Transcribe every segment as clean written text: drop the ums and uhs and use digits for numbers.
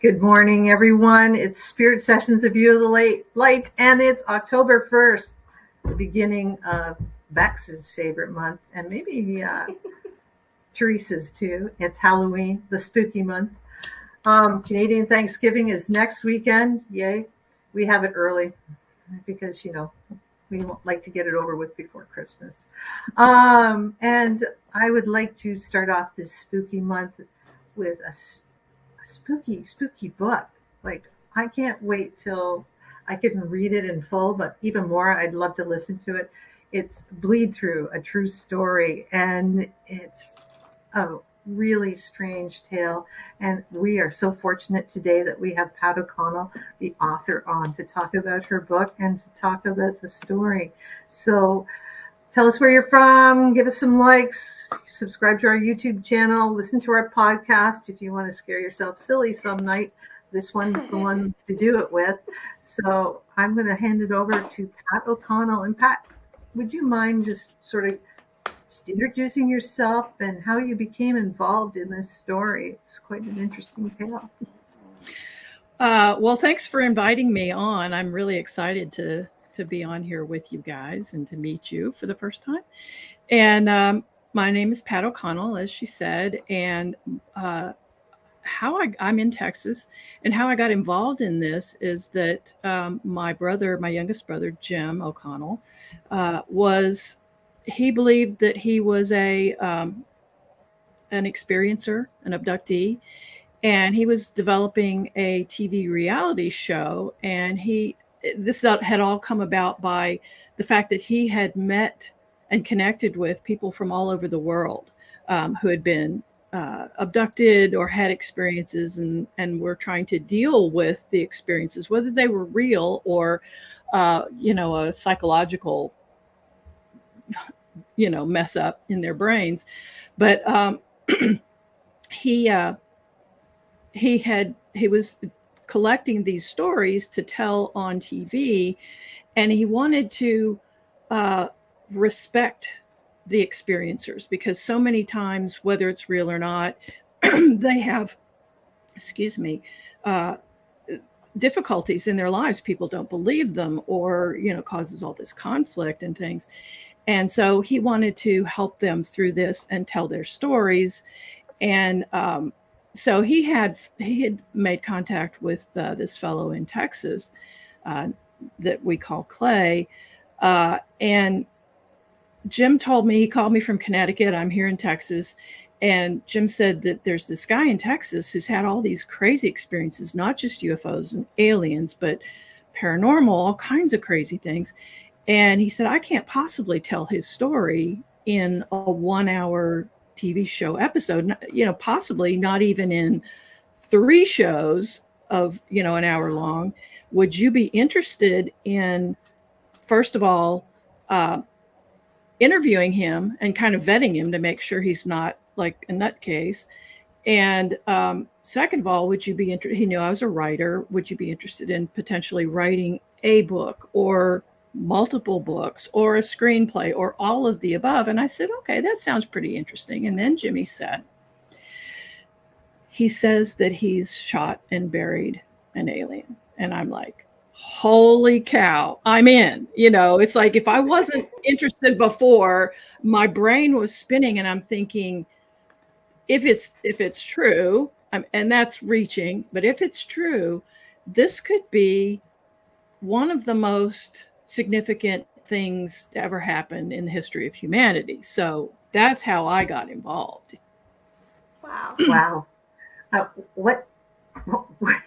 Good morning, everyone. It's Spirit Sessions of View of the Light, and it's October 1st, the beginning of Bex's favorite month, and maybe Teresa's too. It's Halloween, the spooky month. Canadian Thanksgiving is next weekend. Yay. We have it early because, we like to get it over with before Christmas. And I would like to start off this spooky month with a spooky book. Like, I can't wait till I can read it in full, but even more, I'd love to listen to it. It's Bleedthrough, a true story, and it's a really strange tale. And we are so fortunate today that we have Pat O'Connell, the author, on to talk about her book and to talk about the story. So tell us where you're from, give us some likes, subscribe to our YouTube channel, listen to our podcast. If you want to scare yourself silly some night, this one's the one to do it with. So I'm going to hand it over to Pat O'Connell. And Pat, would you mind just introducing yourself and how you became involved in this story? It's quite an interesting tale. Well, thanks for inviting me on. I'm really excited to be on here with you guys and to meet you for the first time. And my name is Pat O'Connell, as she said, and I'm in Texas, and how I got involved in this is that my youngest brother, Jim O'Connell, he believed that he was an experiencer, an abductee, and he was developing a TV reality show, and this had all come about by the fact that he had met and connected with people from all over the world who had been abducted or had experiences and were trying to deal with the experiences, whether they were real or, a psychological, mess up in their brains. But he was collecting these stories to tell on TV, and he wanted to respect the experiencers, because so many times, whether it's real or not, they have, difficulties in their lives. People don't believe them, or, causes all this conflict and things. And so he wanted to help them through this and tell their stories. And so he had made contact with this fellow in Texas that we call Clay. And Jim told me, he called me from Connecticut. I'm here in Texas. And Jim said that there's this guy in Texas who's had all these crazy experiences, not just UFOs and aliens, but paranormal, all kinds of crazy things. And he said, I can't possibly tell his story in a 1-hour TV show episode, possibly not even in 3 shows of, an hour long. Would you be interested in, first of all, interviewing him and kind of vetting him to make sure he's not like a nutcase? And second of all, would you be interested? He knew I was a writer. Would you be interested in potentially writing a book or multiple books or a screenplay or all of the above? And I said, okay, that sounds pretty interesting. And then Jimmy said, he says that he's shot and buried an alien. And I'm like, holy cow, I'm in. It's like, if I wasn't interested before, my brain was spinning, and I'm thinking, if it's true, and that's reaching, but if it's true, this could be one of the most significant things to ever happen in the history of humanity. So that's how I got involved. Wow. What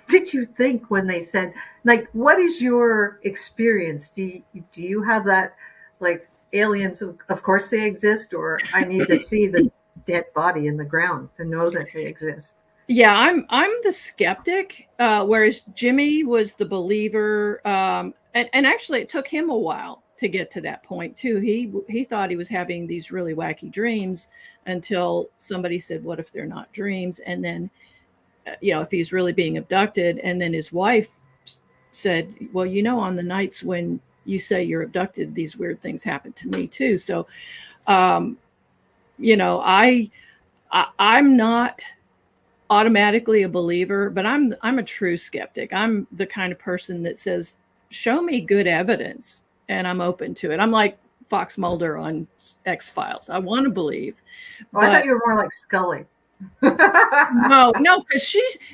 did you think when they said, like, what is your experience? Do you have that, like, aliens, of course they exist, or I need to see the dead body in the ground to know that they exist? Yeah, I'm the skeptic, whereas Jimmy was the believer. And actually, it took him a while to get to that point too. He thought he was having these really wacky dreams until somebody said, "What if they're not dreams?" And then, if he's really being abducted. And then his wife said, "Well, on the nights when you say you're abducted, these weird things happen to me too." So, I'm not automatically a believer, but I'm a true skeptic. I'm the kind of person that says, show me good evidence and I'm open to it. I'm like Fox Mulder on X-Files. I want to believe. Oh, I thought But you were more like Scully. no, because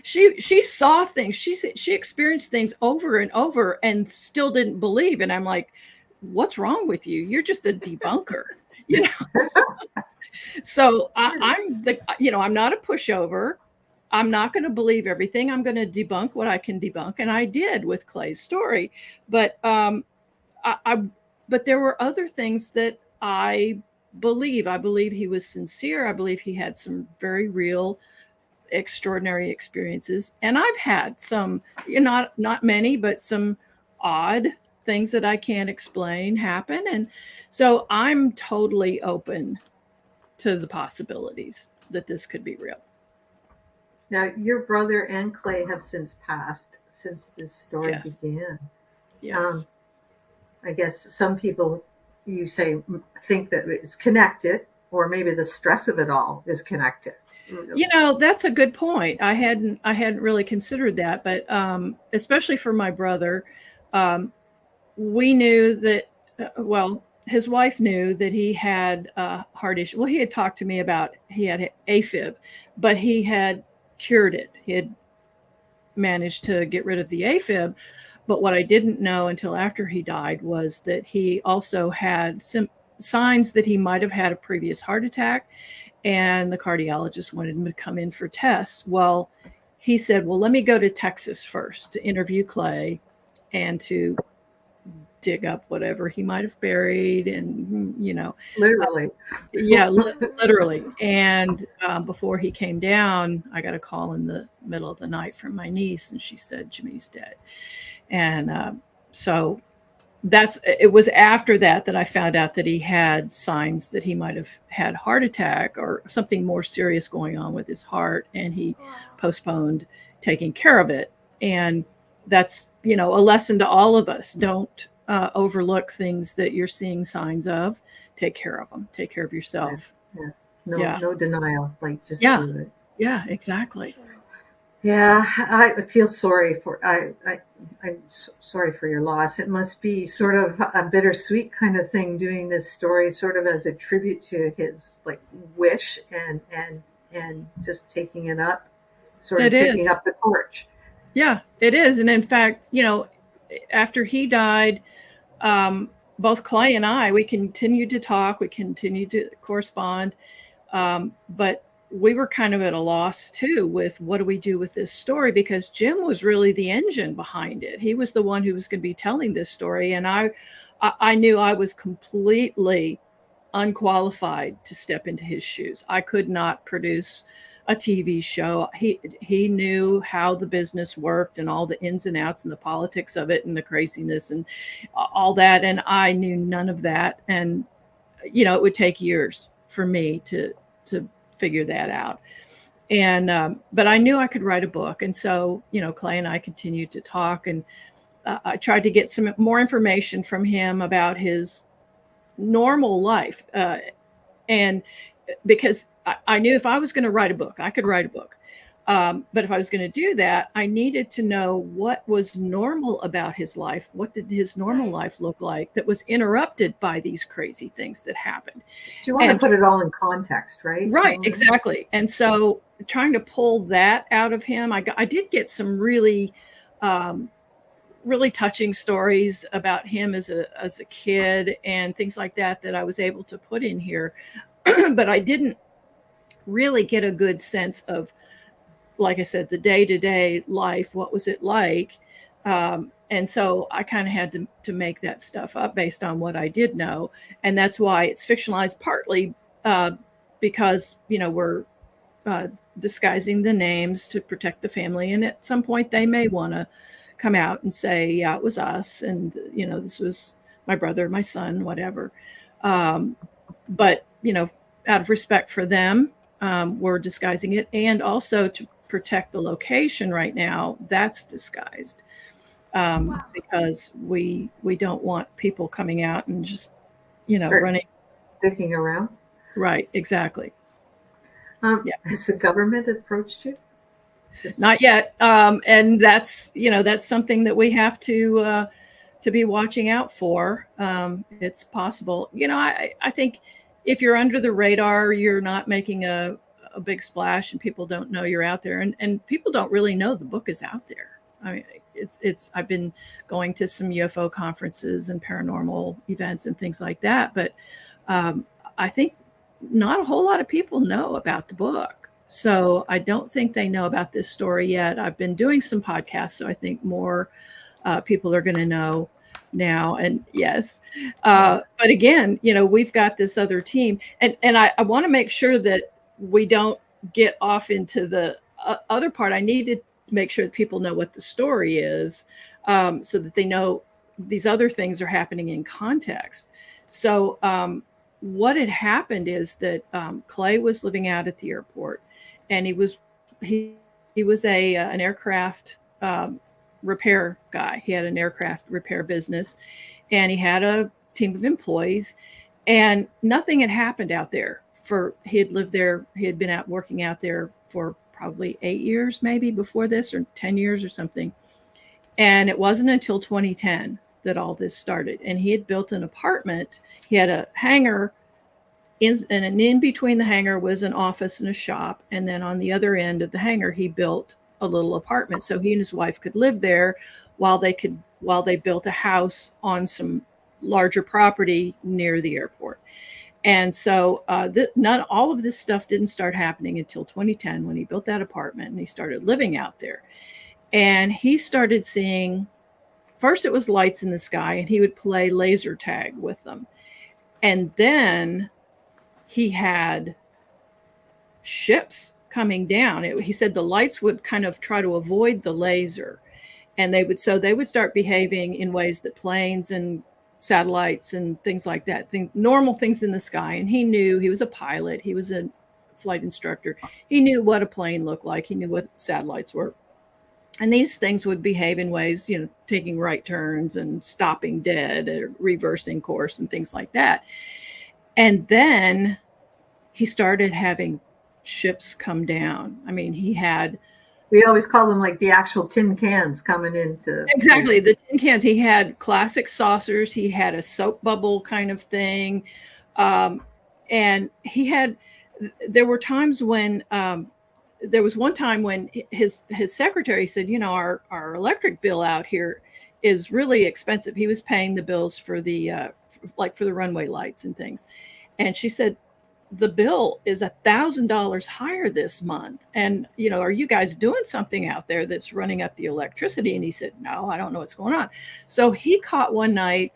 she saw things. She experienced things over and over and still didn't believe. And I'm like, what's wrong with you? You're just a debunker, you know. So I'm I'm not a pushover. I'm not going to believe everything. I'm going to debunk what I can debunk, and I did with Clay's story. But but there were other things that I believe. I believe he was sincere. I believe he had some very real, extraordinary experiences, and I've had some, not many, but some odd things that I can't explain happen. And so I'm totally open to the possibilities that this could be real. Now, your brother and Clay have since passed since this story began. Yes. I guess some people, you say, think that it's connected, or maybe the stress of it all is connected. That's a good point. I hadn't really considered that, but especially for my brother, we knew that. His wife knew that he had heart issue. Well, he had talked to me about he had AFib, but he had cured it. He had managed to get rid of the AFib. But what I didn't know until after he died was that he also had some signs that he might have had a previous heart attack, and the cardiologist wanted him to come in for tests. Well, he said, well, let me go to Texas first to interview Clay and to dig up whatever he might have buried, and literally. Literally. And before he came down, I got a call in the middle of the night from my niece, and she said Jimmy's dead. And so it was after that I found out that he had signs that he might have had heart attack or something more serious going on with his heart, and he postponed taking care of it. And that's a lesson to all of us. Don't overlook things that you're seeing signs of. Take care of them. Take care of yourself. No denial. Like, just do it. Yeah, exactly. Yeah, I feel sorry for I'm sorry for your loss. It must be sort of a bittersweet kind of thing, doing this story sort of as a tribute to his wish and just taking it up, taking up the torch. Yeah, it is. And in fact, after he died, both Clay and I, we continued to talk, we continued to correspond, but we were kind of at a loss too with what do we do with this story, because Jim was really the engine behind it. He was the one who was going to be telling this story, and I knew I was completely unqualified to step into his shoes. I could not produce a TV show. He knew how the business worked and all the ins and outs and the politics of it and the craziness and all that, and I knew none of that. And it would take years for me to figure that out. And but I knew I could write a book, and so Clay and I continued to talk, and I tried to get some more information from him about his normal life, and because I knew if I was going to write a book, I could write a book. But if I was going to do that, I needed to know what was normal about his life. What did his normal life look like that was interrupted by these crazy things that happened? So you want to put it all in context, right? Right, exactly. And so trying to pull that out of him, I did get some really, really touching stories about him as a kid and things like that I was able to put in here. But I didn't really get a good sense of, like I said, the day-to-day life. What was it like? And so I kind of had to make that stuff up based on what I did know. And that's why it's fictionalized, partly because, we're disguising the names to protect the family. And at some point they may want to come out and say, yeah, it was us. And, this was my brother, my son, whatever. But, out of respect for them, we're disguising it. And also to protect the location right now, that's disguised. Because we don't want people coming out and just, running. Sticking around. Right, exactly. Has the government approached you? Not yet. And that's, that's something that we have to be watching out for. It's possible. I think if you're under the radar, you're not making a big splash and people don't know you're out there, and people don't really know the book is out there. I mean, I've been going to some UFO conferences and paranormal events and things like that, but I think not a whole lot of people know about the book. So I don't think they know about this story yet. I've been doing some podcasts, so I think more people are going to know now. And yes, but again, we've got this other team, and I want to make sure that we don't get off into the other part. I need to make sure that people know what the story is, so that they know these other things are happening in context. So what had happened is that Clay was living out at the airport, and he was an aircraft repair guy. He had an aircraft repair business, and he had a team of employees, and nothing had happened out there. He had lived there. He had been out working out there for probably 8 years, maybe before this, or 10 years or something. And it wasn't until 2010 that all this started. And he had built an apartment. He had a hangar, and in between the hangar was an office and a shop. And then on the other end of the hangar, he built a little apartment so he and his wife could live there while they built a house on some larger property near the airport. And so all of this stuff didn't start happening until 2010 when he built that apartment and he started living out there. And he started seeing, first it was lights in the sky, and he would play laser tag with them. And then he had ships coming down. He said the lights would kind of try to avoid the laser, and they would start behaving in ways that planes and satellites and things like that, normal things in the sky. And he knew, he was a pilot, he was a flight instructor, he knew what a plane looked like, he knew what satellites were. And these things would behave in ways, taking right turns and stopping dead or reversing course and things like that. And then he started having ships come down. I mean, we always call them like the actual tin cans coming into. Exactly, the tin cans. He had classic saucers. He had a soap bubble kind of thing. And there were times when, there was one time when his secretary said, our electric bill out here is really expensive. He was paying the bills for the runway lights and things. And she said, the bill is $1,000 higher this month. And, are you guys doing something out there that's running up the electricity? And he said, no, I don't know what's going on. So he caught one night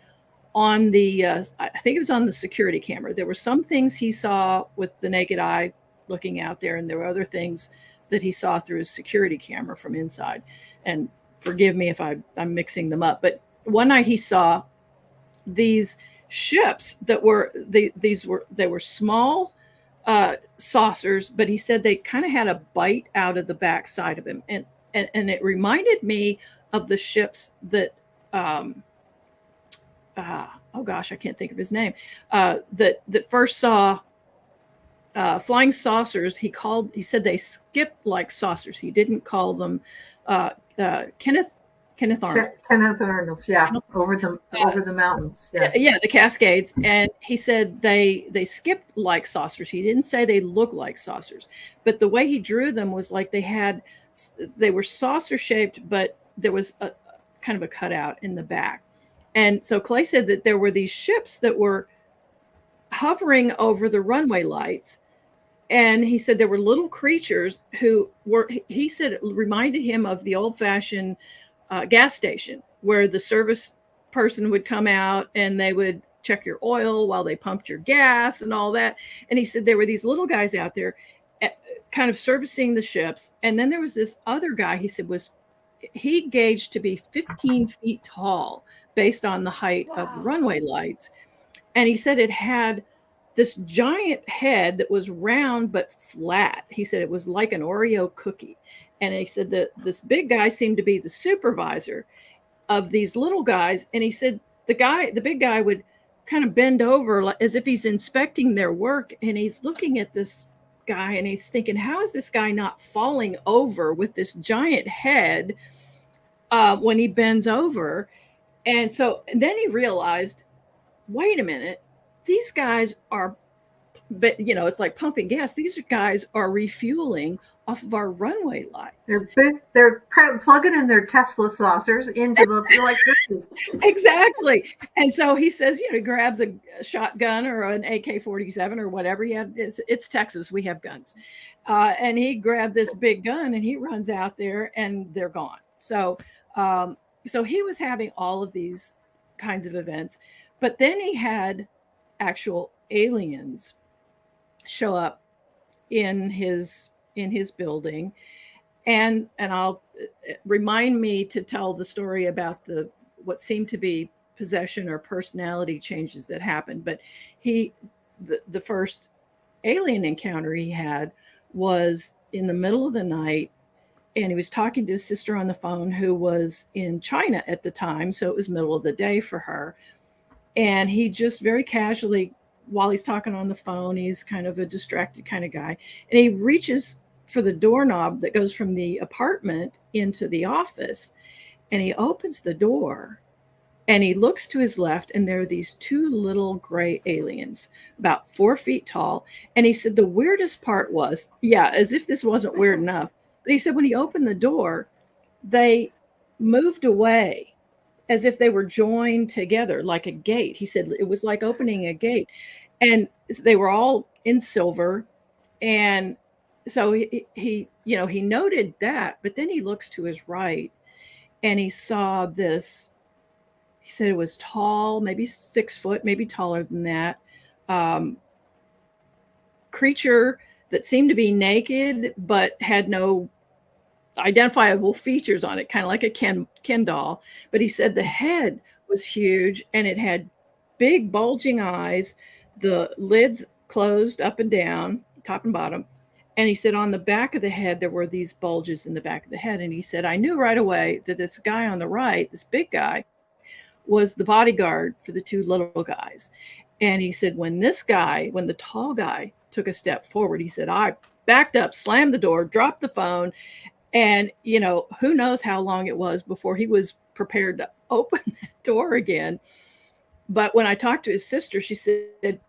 on I think it was on the security camera. There were some things he saw with the naked eye looking out there, and there were other things that he saw through his security camera from inside. And forgive me if I'm mixing them up. But one night he saw these ships that were they were small saucers, but he said they kind of had a bite out of the back side of him, and it reminded me of the ships that oh gosh, I can't think of his name, that first saw flying saucers. He said they skipped like saucers. He didn't call them Kenneth Arnold. Kenneth Arnold, yeah, over the mountains. Yeah, the Cascades. And he said they skipped like saucers. He didn't say they looked like saucers, but the way he drew them was like they were saucer shaped, but there was a kind of a cutout in the back. And so Clay said that there were these ships that were hovering over the runway lights. And he said there were little creatures he said it reminded him of the old-fashioned gas station where the service person would come out and they would check your oil while they pumped your gas and all that. And he said there were these little guys out there kind of servicing the ships. And then there was this other guy, he said, he gauged to be 15 feet tall based on the height of the runway lights. And he said it had this giant head that was round but flat. He said it was like an Oreo cookie. And he said that this big guy seemed to be the supervisor of these little guys. And he said the big guy would kind of bend over as if he's inspecting their work. And he's looking at this guy, and he's thinking, how is this guy not falling over with this giant head when he bends over? And then he realized, wait a minute, these guys are, but it's like pumping gas. These guys are refueling off of our runway lights. They're plugging in their Tesla saucers into the electricity. Exactly. And so he says, he grabs a shotgun or an AK-47 or whatever. It's Texas. We have guns. And he grabbed this big gun and he runs out there and they're gone. So he was having all of these kinds of events, but then he had actual aliens show up in his building, and I'll remind me to tell the story about what seemed to be possession or personality changes that happened. But the first alien encounter he had was in the middle of the night, and he was talking to his sister on the phone, who was in China at the time, so it was middle of the day for her. And he just very casually, while he's talking on the phone, he's kind of a distracted kind of guy, and he reaches for the doorknob that goes from the apartment into the office, and he opens the door and he looks to his left, and there are these two little gray aliens about 4 feet tall. And he said the weirdest part was, as if this wasn't weird enough, but he said when he opened the door, they moved away as if they were joined together like a gate. He said it was like opening a gate, and they were all in silver. And so he noted that, but then he looks to his right and he saw this. He said it was tall, maybe 6 foot, maybe taller than that, creature that seemed to be naked but had no identifiable features on it, kind of like a Ken doll. But he said the head was huge and it had big bulging eyes, the lids closed up and down, top and bottom. And he said on the back of the head, there were these bulges in the back of the head. And he said, I knew right away that this guy on the right, this big guy, was the bodyguard for the two little guys. And he said, when the tall guy took a step forward, he said, I backed up, slammed the door, dropped the phone. And, who knows how long it was before he was prepared to open that door again. But when I talked to his sister, she said,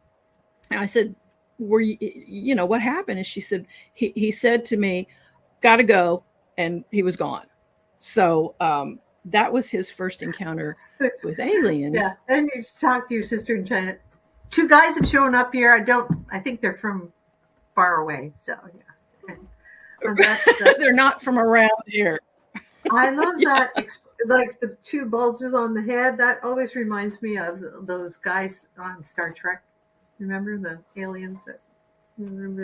I said, were you, what happened? And she said, he said to me, gotta go. And he was gone. So that was his first encounter with aliens. Yeah. And you talked to your sister in China. 2 guys have shown up here. I think they're from far away. So, yeah. They're not from around here. I love that. Like the 2 bulges on the head. That always reminds me of those guys on Star Trek. Remember the aliens that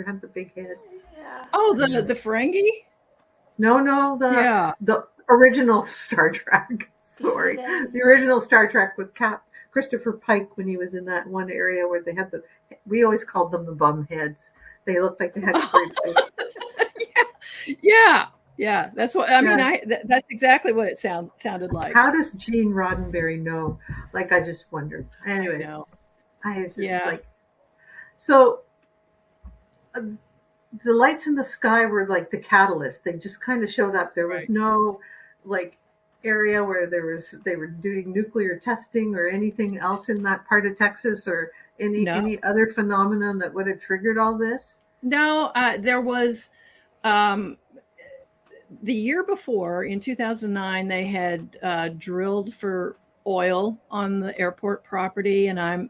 had the big heads? Yeah. Oh, the Ferengi? No, the original Star Trek. Sorry, the original Star Trek with Christopher Pike, when he was in that one area where they had we always called them the bum heads. They looked like they had Yeah. That's what I mean. That's exactly what it sounded like. How does Gene Roddenberry know? Like, I just wondered. Anyways, I was just like, so the lights in the sky were like the catalyst. They just kind of showed up. There was no like area where they were doing nuclear testing or anything else in that part of Texas, or any other phenomenon that would have triggered all this. No, there was the year before, in 2009, they had drilled for oil on the airport property. And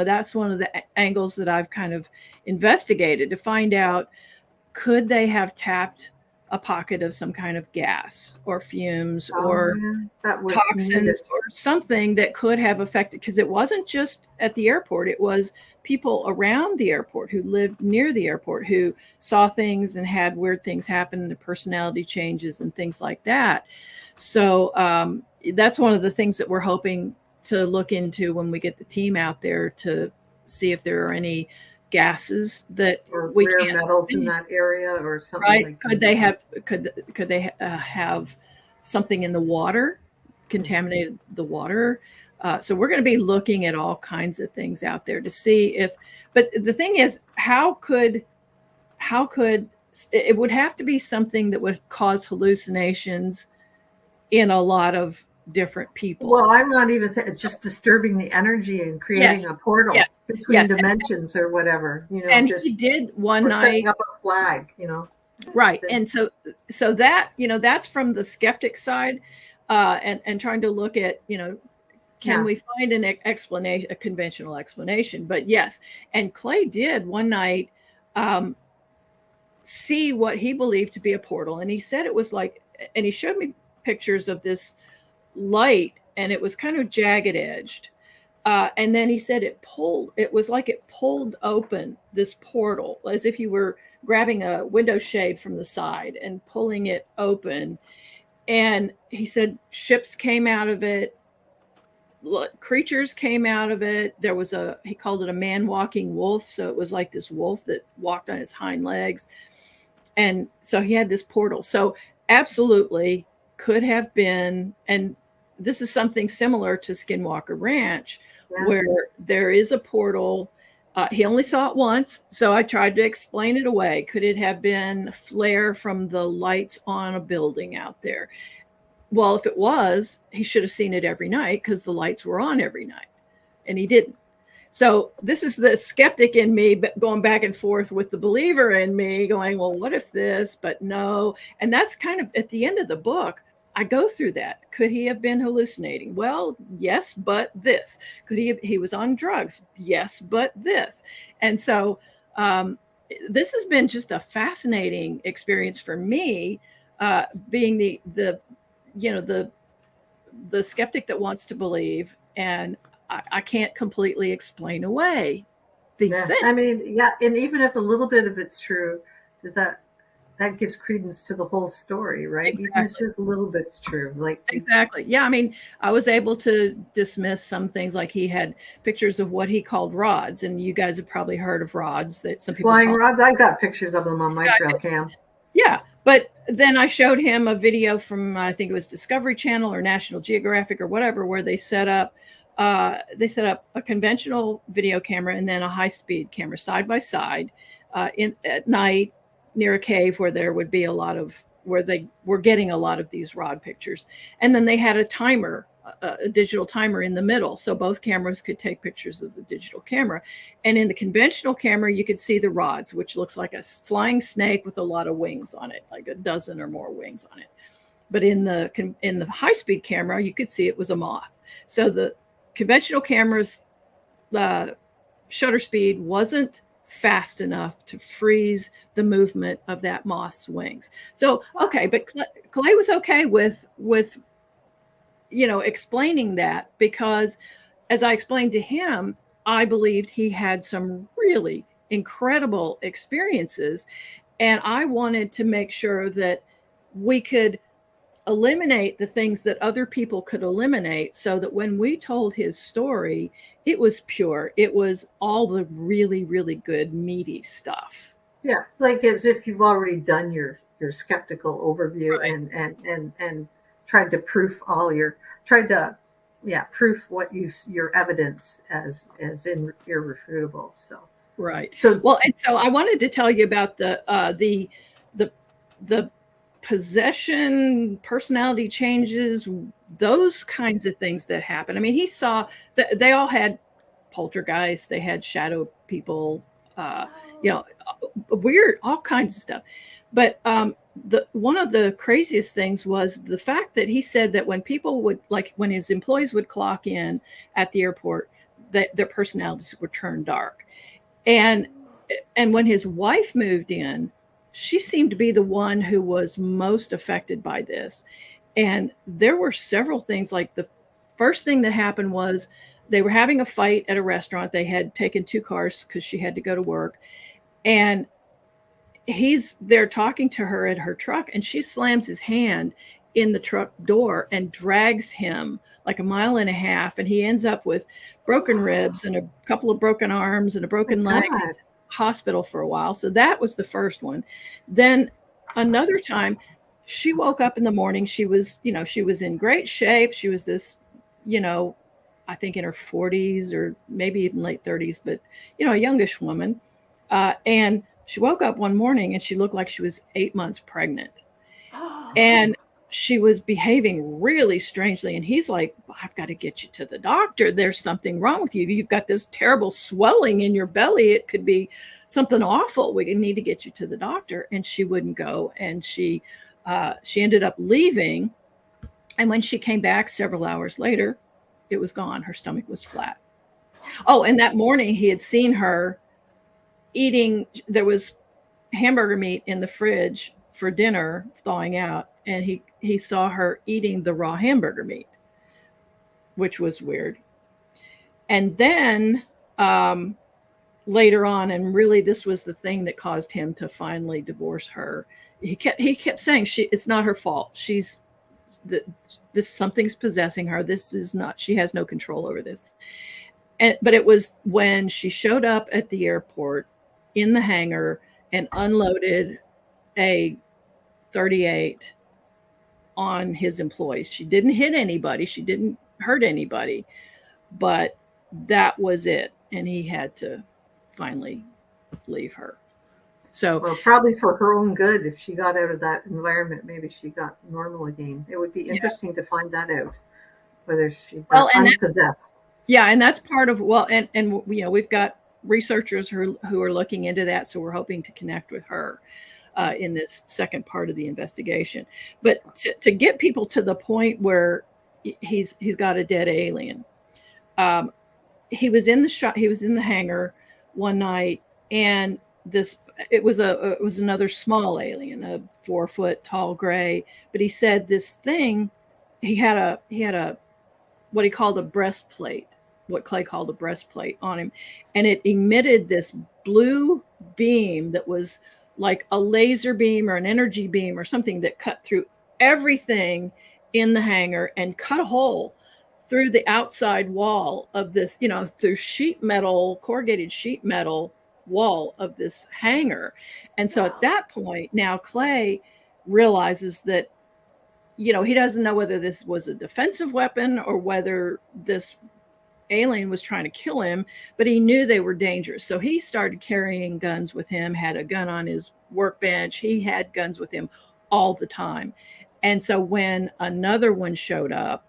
that's one of the angles that I've kind of investigated to find out, could they have tapped a pocket of some kind of gas or fumes or toxins or something that could have affected, because it wasn't just at the airport, it was people around the airport who lived near the airport who saw things and had weird things happen, the personality changes and things like that. So that's one of the things that we're hoping to look into when we get the team out there, to see if there are any gases that or we rare can't metals see in that area or something. Right? Like Could that. they have something in the water, contaminated the water? So we're going to be looking at all kinds of things out there to see if. But the thing is, how could how could it would have to be something that would cause hallucinations in a lot of different people. Well, I'm not even it's just disturbing the energy and creating Yes, a portal yes, between yes. dimensions or whatever, And just he did one or setting night, up a flag, right? And so that that's from the skeptic side, and trying to look at can yeah. we find an explanation, a conventional explanation? But yes, and Clay did one night see what he believed to be a portal, and he said it was like, and he showed me pictures of this light, and it was kind of jagged edged. And then he said it was like it pulled open this portal as if you were grabbing a window shade from the side and pulling it open. And he said ships came out of it, creatures came out of it. There was he called it a man walking wolf. So it was like this wolf that walked on his hind legs. And so he had this portal. So absolutely could have been, and this is something similar to Skinwalker Ranch, where there is a portal. He only saw it once, so I tried to explain it away. Could it have been flare from the lights on a building out there? Well, if it was, he should have seen it every night because the lights were on every night, and he didn't. So this is the skeptic in me going back and forth with the believer in me going, well, what if this, but no. And that's kind of at the end of the book, I go through that. Could he have been hallucinating? Well, yes, but this. Could he was on drugs? Yes, but this. And so this has been just a fascinating experience for me, being the skeptic that wants to believe, and I can't completely explain away these things. I mean, yeah, and even if a little bit of it's true, does that gives credence to the whole story, right? Exactly. Even if it's just a little bit's true. Like exactly. Yeah, I mean, I was able to dismiss some things, like he had pictures of what he called rods, and you guys have probably heard of rods that some people flying call rods. I've got pictures of them on my trail cam. Yeah, but then I showed him a video from, I think it was Discovery Channel or National Geographic or whatever, where they set up a conventional video camera and then a high-speed camera side by side at night near a cave where there would be where they were getting a lot of these rod pictures. And then they had a timer, a digital timer in the middle, so both cameras could take pictures of the digital camera. And in the conventional camera, you could see the rods, which looks like a flying snake with a lot of wings on it, like a dozen or more wings on it. But in the high-speed camera, you could see it was a moth. So the conventional camera's shutter speed wasn't fast enough to freeze the movement of that moth's wings. So, okay, but Clay was okay with explaining that, because as I explained to him, I believed he had some really incredible experiences, and I wanted to make sure that we could eliminate the things that other people could eliminate, so that when we told his story, it was pure. It was all the really, really good, meaty stuff. Yeah, like as if you've already done your skeptical overview, Right. and tried to proof proof what your evidence as irrefutable. So Right. Well, and so I wanted to tell you about the possession, personality changes, those kinds of things that happen. I mean, he saw that they all had poltergeists, they had shadow people, weird, all kinds of stuff. But one of the craziest things was the fact that he said that when people would, like when his employees would clock in at the airport, that their personalities would turn dark. And when his wife moved in, she seemed to be the one who was most affected by this. And there were several things. Like the first thing that happened was they were having a fight at a restaurant. They had taken two cars because she had to go to work. And he's there talking to her at her truck, and she slams his hand in the truck door and drags him like a mile and a half. And he ends up with broken ribs and a couple of broken arms and a broken leg. Hospital for a while. So that was the first one. Then another time, she woke up in the morning. She was in great shape. She was this, I think in her 40s or maybe even late 30s, but a youngish woman. And She woke up one morning and she looked like she was 8 months pregnant. Oh. And she was behaving really strangely. And he's like, I've got to get you to the doctor. There's something wrong with you. You've got this terrible swelling in your belly. It could be something awful. We need to get you to the doctor. And she wouldn't go. And she ended up leaving. And when she came back several hours later, it was gone. Her stomach was flat. Oh, and that morning he had seen her eating. There was hamburger meat in the fridge for dinner, thawing out, and he saw her eating the raw hamburger meat, which was weird. And then later on, and really this was the thing that caused him to finally divorce her. He kept saying it's not her fault. This something's possessing her. This is not. She has no control over this. But it was when she showed up at the airport in the hangar and unloaded a 38 on his employees. She didn't hit anybody. She didn't hurt anybody, but that was it. And he had to finally leave her. So, well, probably for her own good, if she got out of that environment, maybe she got normal again. It would be interesting to find that out, whether she got unpossessed. Yeah, and that's part of, and you know, we've got researchers who are looking into that, so we're hoping to connect with her in this second part of the investigation. But to get people to the point where he's got a dead alien, he was in the hangar one night, and it was another small alien, a 4-foot tall gray. But he said this thing, he had a what he called a breastplate, what Clay called a breastplate on him, and it emitted this blue beam that was like a laser beam or an energy beam or something that cut through everything in the hangar and cut a hole through the outside wall of this, you know, through corrugated sheet metal wall of this hangar. And so at that point, now Clay realizes that, you know, he doesn't know whether this was a defensive weapon or whether this alien was trying to kill him, but he knew they were dangerous. So he started carrying guns with him, had a gun on his workbench. He had guns with him all the time. And so when another one showed up,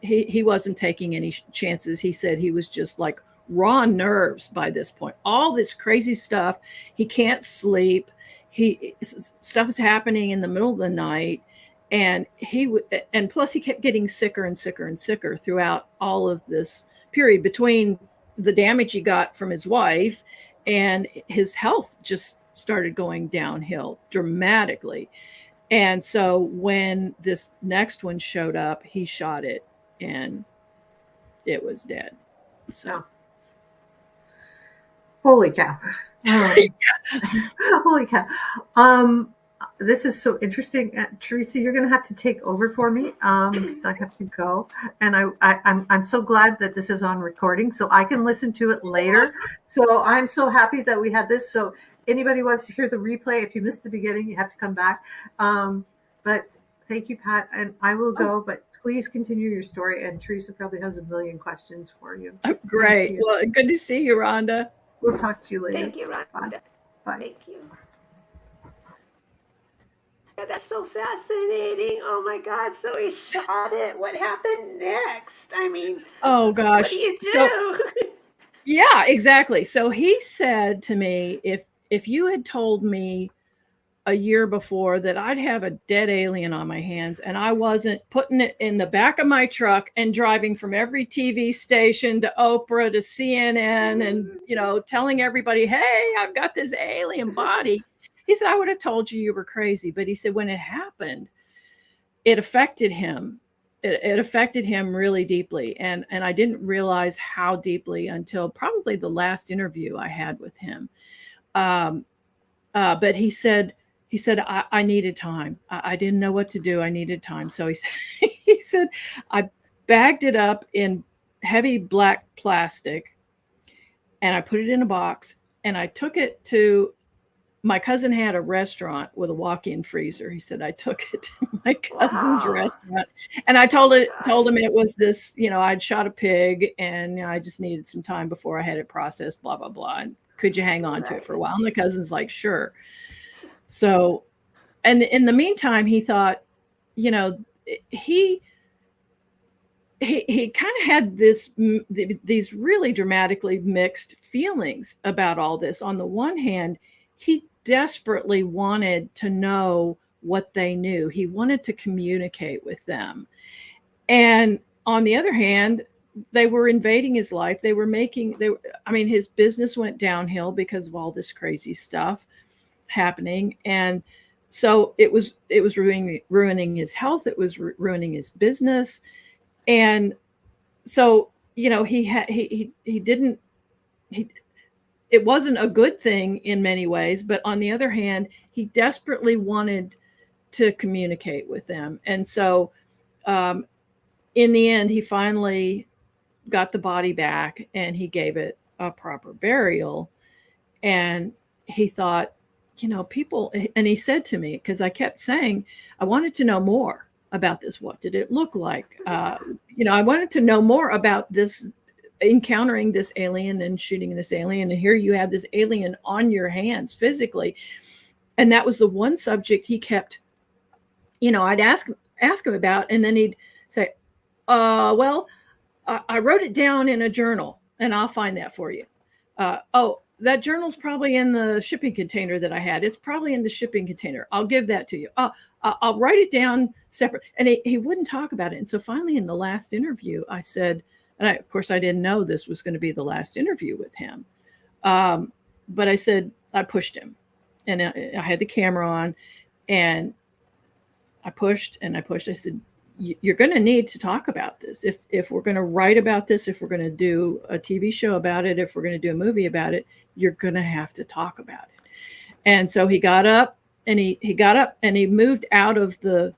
he wasn't taking any chances. He said he was just like raw nerves by this point. All this crazy stuff. He can't sleep. Stuff is happening in the middle of the night. And plus he kept getting sicker and sicker and sicker throughout all of this period between the damage he got from his wife, and his health just started going downhill dramatically. And so when this next one showed up, he shot it and it was dead. So, holy cow. Holy cow. This is so interesting. Teresa, you're going to have to take over for me because I have to go. And I'm so glad that this is on recording so I can listen to it later. So I'm so happy that we have this. So anybody wants to hear the replay, if you missed the beginning, you have to come back. But thank you, Pat. And I will go, but please continue your story. And Teresa probably has a million questions for you. Oh, great. Well, good to see you, Rhonda. We'll talk to you later. Thank you, Rhonda. Bye. Thank you. Yeah, that's so fascinating. Oh my God. So he shot it. What happened next? I mean, oh gosh. What do you do? So, yeah, exactly. So he said to me, if you had told me a year before that I'd have a dead alien on my hands and I wasn't putting it in the back of my truck and driving from every TV station to Oprah to CNN and, you know, telling everybody, hey, I've got this alien body. He said, I would have told you were crazy. But he said, when it happened, it affected him. It affected him really deeply. And I didn't realize how deeply until probably the last interview I had with him. But he said, I needed time. I didn't know what to do. I needed time. So he said, I bagged it up in heavy black plastic and I put it in a box and I took it to, my cousin had a restaurant with a walk-in freezer. He said, I took it to my cousin's restaurant and I told him it was this, you know, I'd shot a pig and, you know, I just needed some time before I had it processed, blah, blah, blah. And Could you hang on to it Right. for a while? And the cousin's like, sure. So, and in the meantime, he thought, you know, he kind of had these really dramatically mixed feelings about all this. On the one hand, he desperately wanted to know what they knew. He wanted to communicate with them. And on the other hand, they were invading his life. I mean, his business went downhill because of all this crazy stuff happening. And so it was ruining his health. It was ruining his business. And so, you know, he didn't, it wasn't a good thing in many ways, but on the other hand, he desperately wanted to communicate with them. And so, in the end, he finally got the body back and he gave it a proper burial. And he thought, you know, people, and he said to me, because I kept saying, I wanted to know more about this. What did it look like? You know, I wanted to know more about this, encountering this alien and shooting this alien. And here you have this alien on your hands physically. And that was the one subject he kept, you know, I'd ask him about, and then he'd say, well, I wrote it down in a journal and I'll find that for you. Oh, that journal's probably in the shipping container that I had. It's probably in the shipping container. I'll give that to you. I'll write it down separate. And he wouldn't talk about it. And so finally in the last interview, I said, and of course I didn't know this was going to be the last interview with him. But I said, I pushed him, and I had the camera on, and I pushed and I pushed. I said, you're going to need to talk about this. If we're going to write about this, if we're going to do a TV show about it, if we're going to do a movie about it, you're going to have to talk about it. And so he got up and he got up and he moved out of the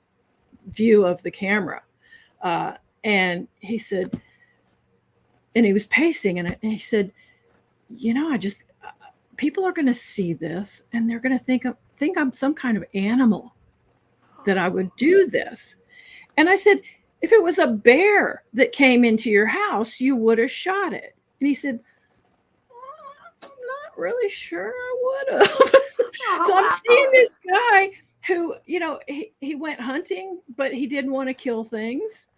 view of the camera. And he said, and he was pacing, and he said, you know, people are going to see this and they're going to think I'm some kind of animal that I would do this. And I said, if it was a bear that came into your house, you would have shot it. And he said, I'm not really sure I would have. So I'm seeing this guy who, you know, he went hunting, but he didn't want to kill things.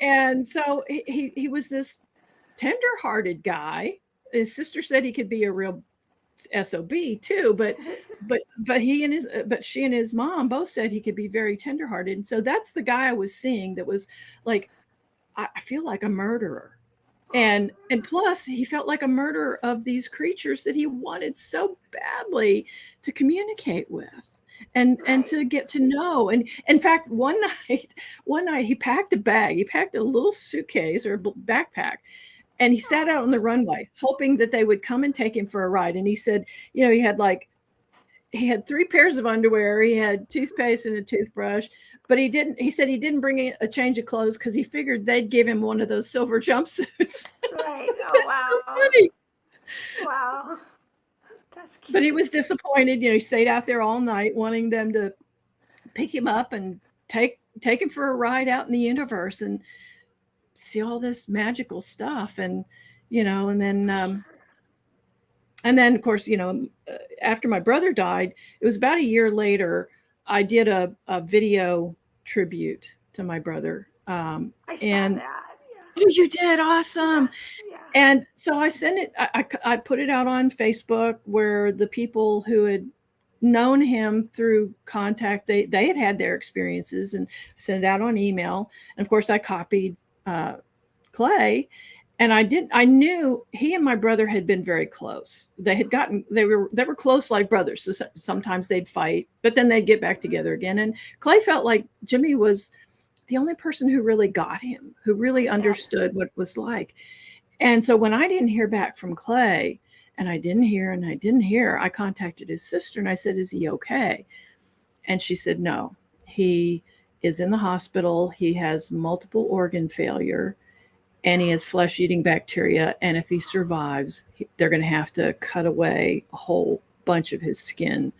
And so he was this tender-hearted guy. His sister said he could be a real SOB too, but she and his mom both said he could be very tenderhearted. And so that's the guy I was seeing that was like, I feel like a murderer. And plus he felt like a murderer of these creatures that he wanted so badly to communicate with and to get to know. And in fact, one night he packed a bag, he packed a little suitcase or a backpack, and he sat out on the runway hoping that they would come and take him for a ride. And he said, you know, he had 3 pairs of underwear, he had toothpaste and a toothbrush, but he said he didn't bring a change of clothes because he figured they'd give him one of those silver jumpsuits. Right. Oh, wow. So funny. Wow. That's cute. But he was disappointed. You know, he stayed out there all night wanting them to pick him up and take him for a ride out in the universe and see all this magical stuff. And, you know, and then of course, you know, after my brother died, it was about a year later, I did a video tribute to my brother. I saw that. Yeah. Oh, you did? Awesome. Yeah. And so I sent it, I put it out on Facebook where the people who had known him through contact, they had their experiences, and I sent it out on email. And of course I copied Clay, and I knew he and my brother had been very close. They were close like brothers. So sometimes they'd fight, but then they'd get back together again. And Clay felt like Jimmy was the only person who really got him, who really understood what it was like. And so when I didn't hear back from Clay, and I didn't hear, I contacted his sister and I said, is he okay? And she said, no, he is in the hospital. He has multiple organ failure and he has flesh-eating bacteria. And if he survives, they're going to have to cut away a whole bunch of his skin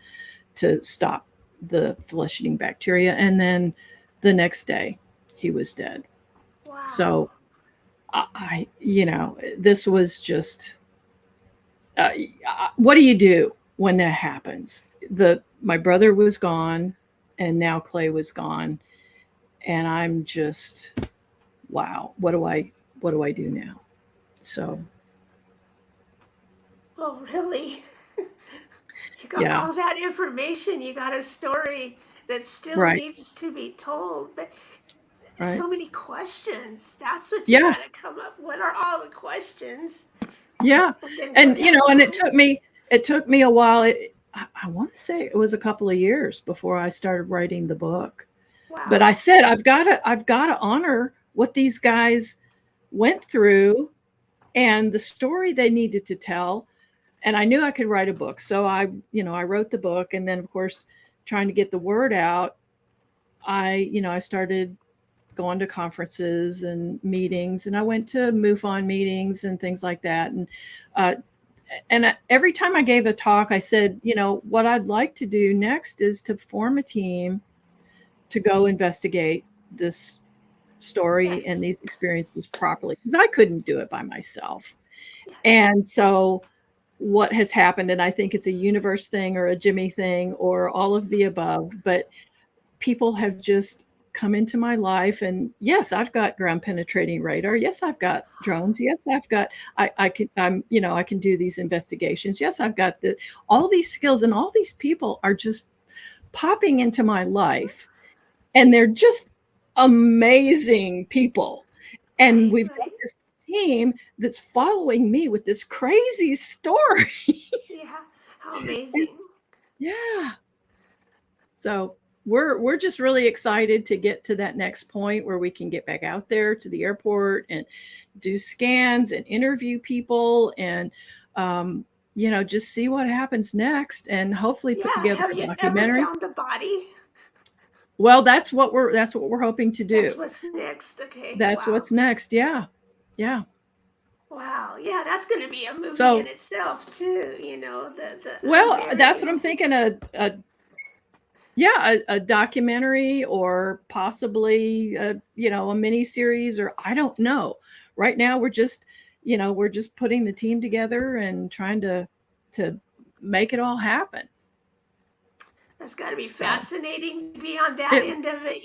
to stop the flesh-eating bacteria. And then the next day he was dead. Wow. So I, you know, this was just what do you do when that happens? My brother was gone, and now Clay was gone, and I'm just, wow, what do I do now? So Oh, really? You got yeah, all that information. You got a story that still right, needs to be told, but right, so many questions. That's what you yeah, got to come up. What are all the questions? yeah, And then go and down the and line. it took me a while. I want to say it was a couple of years before I started writing the book. But I Wow. said I've got to honor what these guys went through and the story they needed to tell. And I knew I could write a book. So I wrote the book, and then of course trying to get the word out, I started going to conferences and meetings, and I went to MUFON meetings and things like that. Uh, and every time I gave a talk, I said, what I'd like to do next is to form a team to go investigate this story and Yes. these experiences properly, because I couldn't do it by myself. Yeah. And so what has happened, and I think it's a universe thing or a Jimmy thing or all of the above, but people have just come into my life. And yes, I've got ground penetrating radar. Yes, I've got drones. Yes, I can do these investigations. Yes, I've got all these skills, and all these people are just popping into my life, and they're just amazing people. And Right. we've got Right. this team that's following me with this crazy story. Yeah. How amazing. Yeah. So we're just really excited to get to that next point where we can get back out there to the airport and do scans and interview people, and just see what happens next, and hopefully put Yeah. together Have a you ever documentary. found the body? Well, that's what we're hoping to That's do. what's next. Okay. That's Wow. what's next. Yeah. Yeah. Wow. Yeah, that's going to be a movie in So, itself too. The well, that's what I'm unknowns. thinking. A documentary, or possibly a mini series, or I don't know. Right now we're just putting the team together and trying to make it all happen. That's got to be So fascinating to be on that it end of it.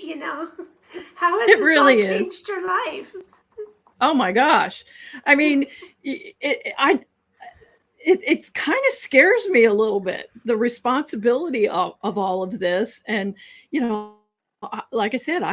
How has it this all really is. changed your life? Oh my gosh. I mean, it kind of scares me a little bit, the responsibility of all of this. And like I said,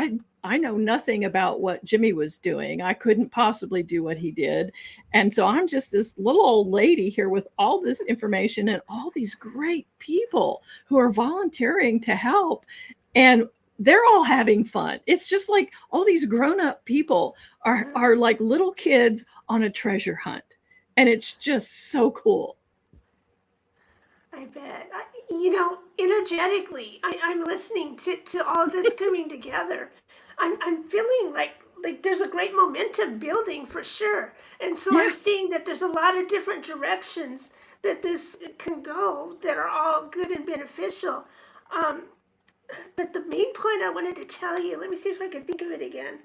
I know nothing about what Jimmy was doing. I couldn't possibly do what he did. And so I'm just this little old lady here with all this information and all these great people who are volunteering to help, and they're all having fun. It's just like all these grown-up people are like little kids on a treasure hunt, and it's just so cool. I bet. Energetically, I'm listening to all this coming together. I'm feeling like there's a great momentum building for sure. And so I'm Yeah. seeing that there's a lot of different directions that this can go that are all good and beneficial. Um, but the main point I wanted to tell you, let me see if I can think of it again.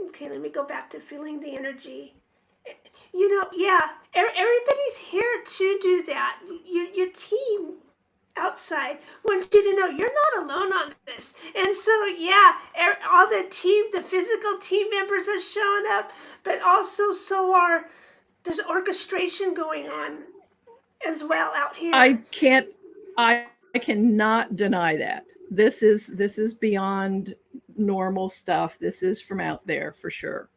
Okay, let me go back to feeling the energy. Yeah, everybody's here to do that. Your team outside wants you to know you're not alone on this. And so, yeah, all the physical team members are showing up, but also there's orchestration going on as well out I here. can't I cannot deny that. This is beyond normal stuff. This is from out there for sure.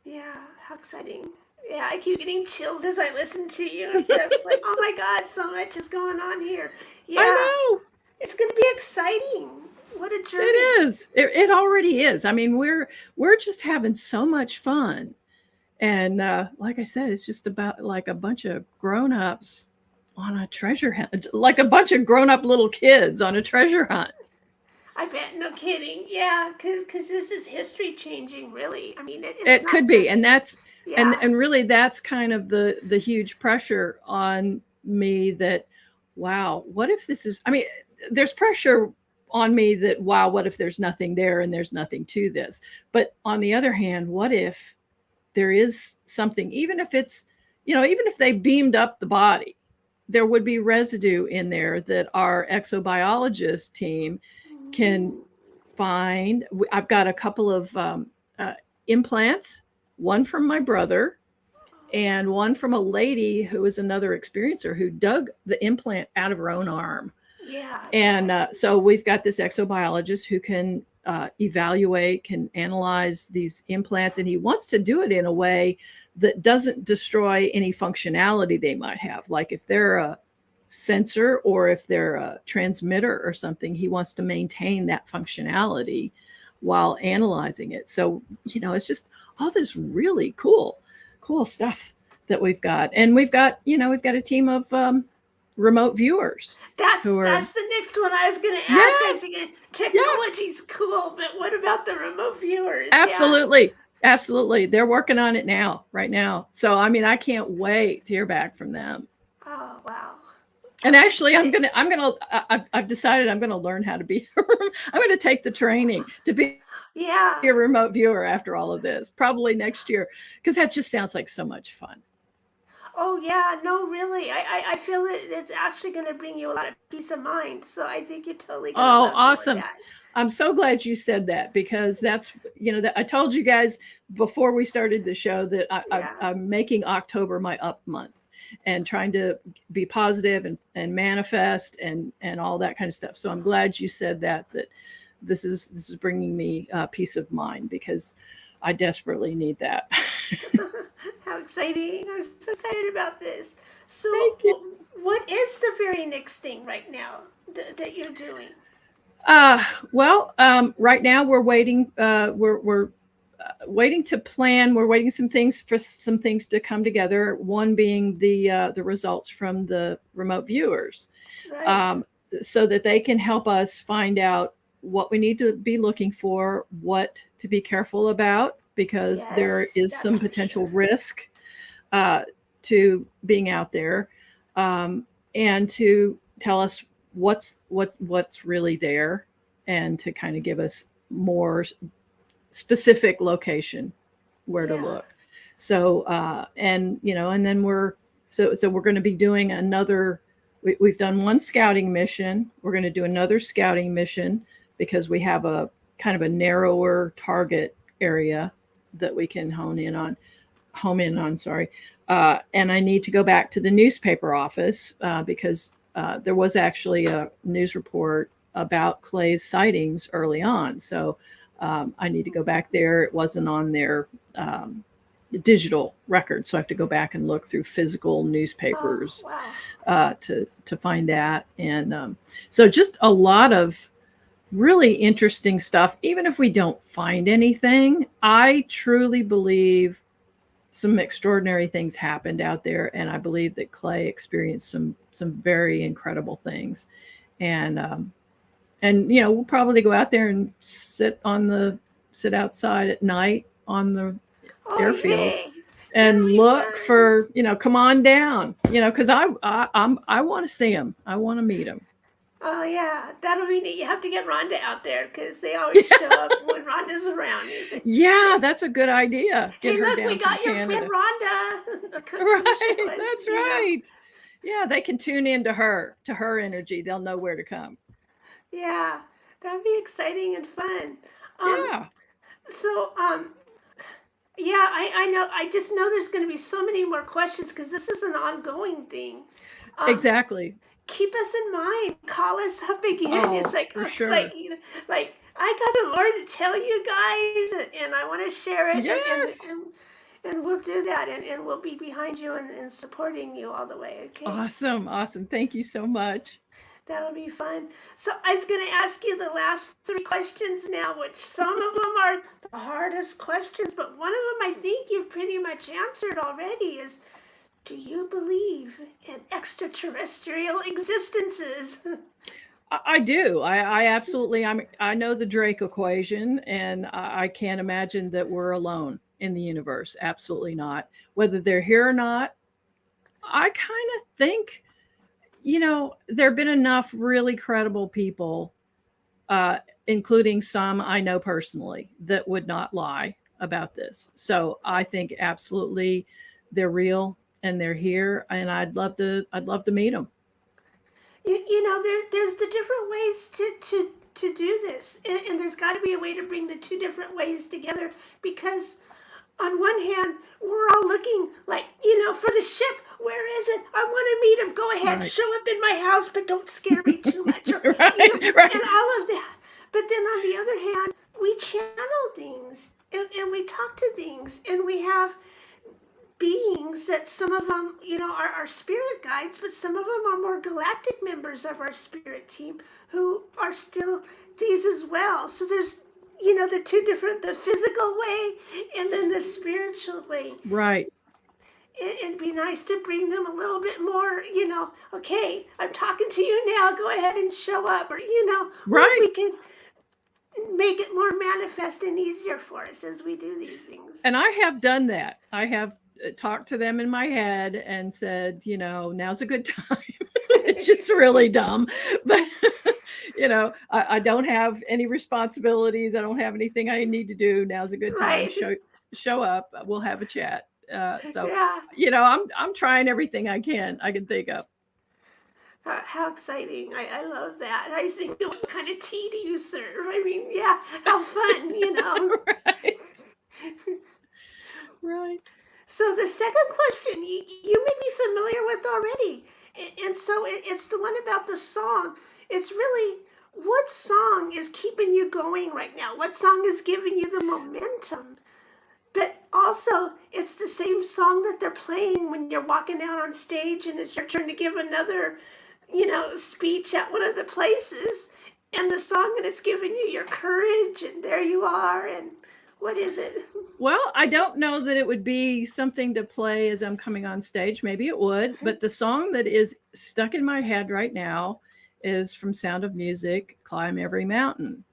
Yeah, how exciting. Yeah, I keep getting chills as I listen to you and stuff. It's like, oh my God, so much is going on here. I Yeah, know. it's going to be exciting. What a journey. It is. It already is. I mean, we're just having so much fun. And like I said, it's just about like a bunch of grown-ups on a treasure hunt, like a bunch of grown-up little kids on a treasure hunt. I bet, no kidding. Yeah, because this is history changing, really. I mean, it's It could not be, and just, that's yeah, and really that's kind of the huge pressure on me, that wow, what if this is, I mean, there's pressure on me that wow, what if there's nothing there and there's nothing to this? But on the other hand, what if there is something, even if it's even if they beamed up the body, there would be residue in there that our exobiologist team can find. I've got a couple of implants, one from my brother and one from a lady who is another experiencer who dug the implant out of her own arm. Yeah. And so we've got this exobiologist who can evaluate, can analyze these implants, and he wants to do it in a way that doesn't destroy any functionality they might have. Like if they're a sensor or if they're a transmitter or something, he wants to maintain that functionality while analyzing it. So, it's just all this really cool stuff that we've got. And we've got a team of remote viewers. That's the next one I was going to ask. I was thinking technology's cool, but what about the remote viewers? Absolutely. Yeah. Absolutely. They're working on it right now. So, I can't wait to hear back from them. Oh, wow. And actually, I've decided I'm going to learn how to be, I'm going to take the training to be a remote viewer after all of this, probably next year, because that just sounds like so much fun. Oh, yeah. No, really. I feel it's actually going to bring you a lot of peace of mind. So I think you're totally going to love awesome. that. I'm so glad you said that, because that's, that I told you guys before we started the show that I'm making October my up month and trying to be positive and manifest and all that kind of stuff. So I'm glad you said that this is bringing me peace of mind, because I desperately need that. How exciting. I'm so excited about this. So what is the very next thing right now that you're doing? Right now we're waiting. We're waiting to plan. We're waiting some things to come together. One being the results from the remote viewers, right. So that they can help us find out what we need to be looking for, what to be careful about, because there is some potential risk to being out there, and to tell us what's really there, and to kind of give us more specific location where to look. So and then we're going to be doing another. We've done one scouting mission. We're going to do another scouting mission, because we have a kind of a narrower target area that we can home in on. And I need to go back to the newspaper office because there was actually a news report about Clay's sightings early on. So I need to go back there. It wasn't on their digital record, so I have to go back and look through physical newspapers to find that. And so just a lot of really interesting stuff. Even if we don't find anything, I truly believe some extraordinary things happened out there, and I believe that Clay experienced some very incredible things. And we'll probably go out there and sit outside at night on the airfield and look for, come on down, because I want to see him. I want to meet him. Oh, yeah. That'll be neat. You have to get Rhonda out there, because they always show up when Rhonda's around. Yeah, that's a good idea. Hey, look, we got your friend Rhonda. Right, that's right. Yeah, they can tune in to her energy. They'll know where to come. Yeah, that'd be exciting and fun. So, I know. I just know there's going to be so many more questions, because this is an ongoing thing. Exactly. Keep us in mind. Call us up again. It's like, for sure. I got some more to tell you guys, and I want to share it. Yes. And we'll do that, and we'll be behind you and supporting you all the way. Okay. Awesome. Thank you so much. That'll be fun. So I was going to ask you the last 3 questions now, which some of them are the hardest questions, but one of them I think you've pretty much answered already is, do you believe in extraterrestrial existences? I do. I absolutely. I know the Drake equation, and I can't imagine that we're alone in the universe. Absolutely not. Whether they're here or not, I kind of think, there have been enough really credible people, including some I know personally, that would not lie about this. So I think absolutely they're real. and they're here, and I'd love to meet them. There's the different ways to do this, and there's got to be a way to bring the two different ways together, because on one hand, we're all looking like, for the ship. Where is it? I want to meet him. Go ahead, Right. show up in my house, but don't scare me too much. Or, Right. and all of that. But then on the other hand, we channel things, and we talk to things, and we have beings that some of them, are spirit guides, but some of them are more galactic members of our spirit team who are still these as well. So there's, the two different, the physical way and then the spiritual way. Right. It'd be nice to bring them a little bit more, okay, I'm talking to you now, go ahead and show up, or, Right. we can make it more manifest and easier for us as we do these things. And I have done that. I have talked to them in my head and said, now's a good time. It's just really dumb, but I don't have any responsibilities. I don't have anything I need to do. Now's a good time. Right. Show up. We'll have a chat. So yeah. I'm trying everything I can think of. How exciting. I love that. I was thinking, what kind of tea do you serve? I mean, yeah, how fun, Right. Right. So the second question you may be familiar with already. And so it's the one about the song. It's really, what song is keeping you going right now? What song is giving you the momentum? But also, it's the same song that they're playing when you're walking out on stage and it's your turn to give another, speech at one of the places. And the song that it's giving you your courage, and there you are. And what is it? Well, I don't know that it would be something to play as I'm coming on stage. Maybe it would. But the song that is stuck in my head right now is from Sound of Music, Climb Every Mountain.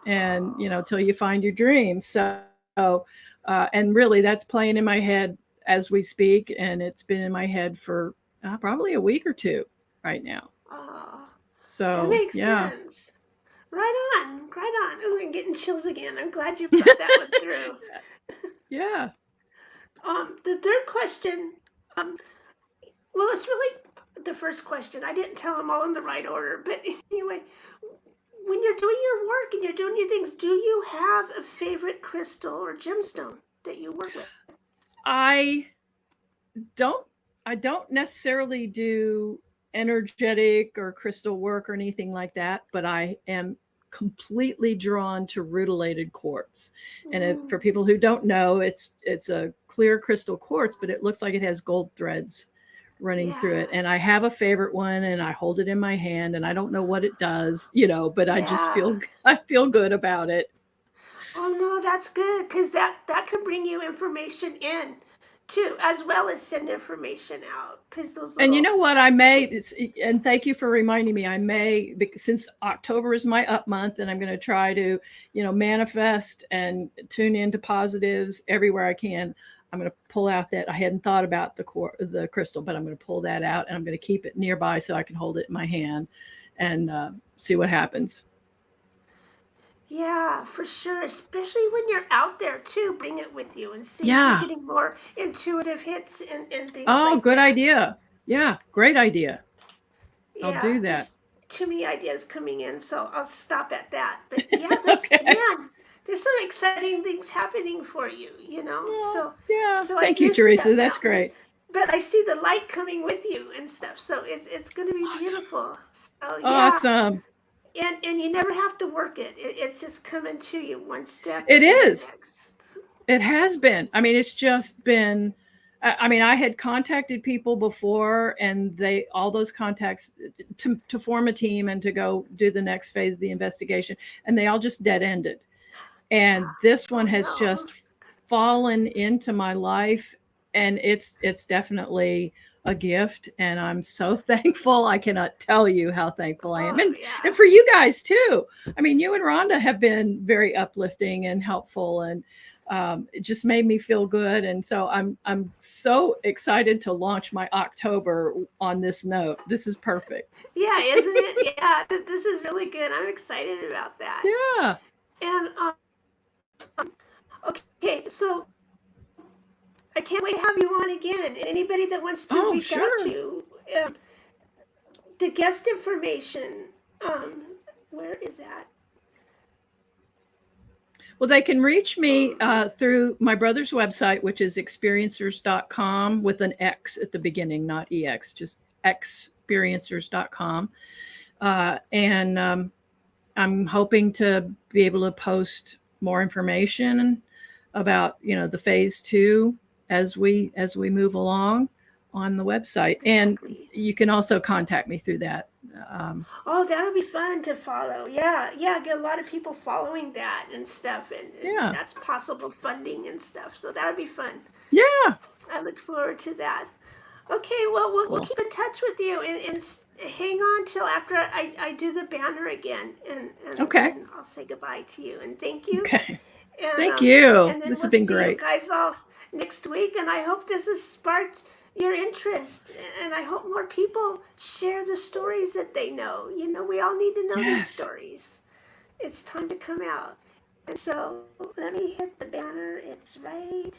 And, till you find your dreams. So, and really that's playing in my head as we speak. And it's been in my head for probably a week or two right now. Oh, so that makes sense. Right on. Oh, I'm getting chills again. I'm glad you brought that one through. Yeah. The third question, well, it's really the first question. I didn't tell them all in the right order, but anyway, when you're doing your work and you're doing your things, do you have a favorite crystal or gemstone that you work with? I don't necessarily do energetic or crystal work or anything like that, but I am completely drawn to rutilated quartz. And for people who don't know, it's a clear crystal quartz, but it looks like it has gold threads running through it. And I have a favorite one, and I hold it in my hand, and I don't know what it does, but I just feel good about it. Oh no, that's good, because that could bring you information in too, as well as send information out. Because those and you know what, I may, and thank you for reminding me, I may, since October is my up month, and I'm going to try to manifest and tune into positives everywhere I can. I'm going to pull out that, I hadn't thought about the crystal, but I'm going to pull that out, and I'm going to keep it nearby so I can hold it in my hand and see what happens. Yeah, for sure. Especially when you're out there too, bring it with you and see if you're getting more intuitive hits and things. Oh, like good that. idea. Yeah, great idea. Yeah, I'll do that. There's too many ideas coming in, so I'll stop at that. But yeah, there's some exciting things happening for you, So thank you, Teresa. That's great. But I see the light coming with you and stuff, so it's going to be beautiful. So yeah. Awesome. And you never have to work it. It's just coming to you one step. It is. It has been. I mean, it's just been. I had contacted people before, and all those contacts to form a team and to go do the next phase of the investigation, and they all just dead ended. And this one has just fallen into my life, and it's definitely a gift, and I'm so thankful. I cannot tell you how thankful I am. And for you guys too. I mean, you and Rhonda have been very uplifting and helpful, and it just made me feel good. And so I'm so excited to launch my October on this note. This is perfect. Yeah, isn't it? Yeah, this is really good. I'm excited about that. Yeah. And okay, so I can't wait to have you on again. Anybody that wants to Oh, reach out sure. to you, the guest information, um, where is that? Well, they can reach me through my brother's website, which is experiencers.com with an X at the beginning, not EX, just experiencers.com. And I'm hoping to be able to post more information about, the phase 2 as we move along on the website. And Exactly. you can also contact me through that. Oh, that would be fun to follow. Yeah, yeah, get a lot of people following that and stuff, and Yeah. that's possible funding and stuff. So that would be fun. Yeah. I look forward to that. Okay, well, we'll Cool. keep in touch with you and hang on till after I do the banner again, and Okay. then I'll say goodbye to you and thank you. Okay. And Thank you. and then This has we'll been see you great. guys all next week. And I hope this has sparked your interest. And I hope more people share the stories that they know. You know, we all need to know these Yes. stories. It's time to come out. And so let me hit the banner. It's right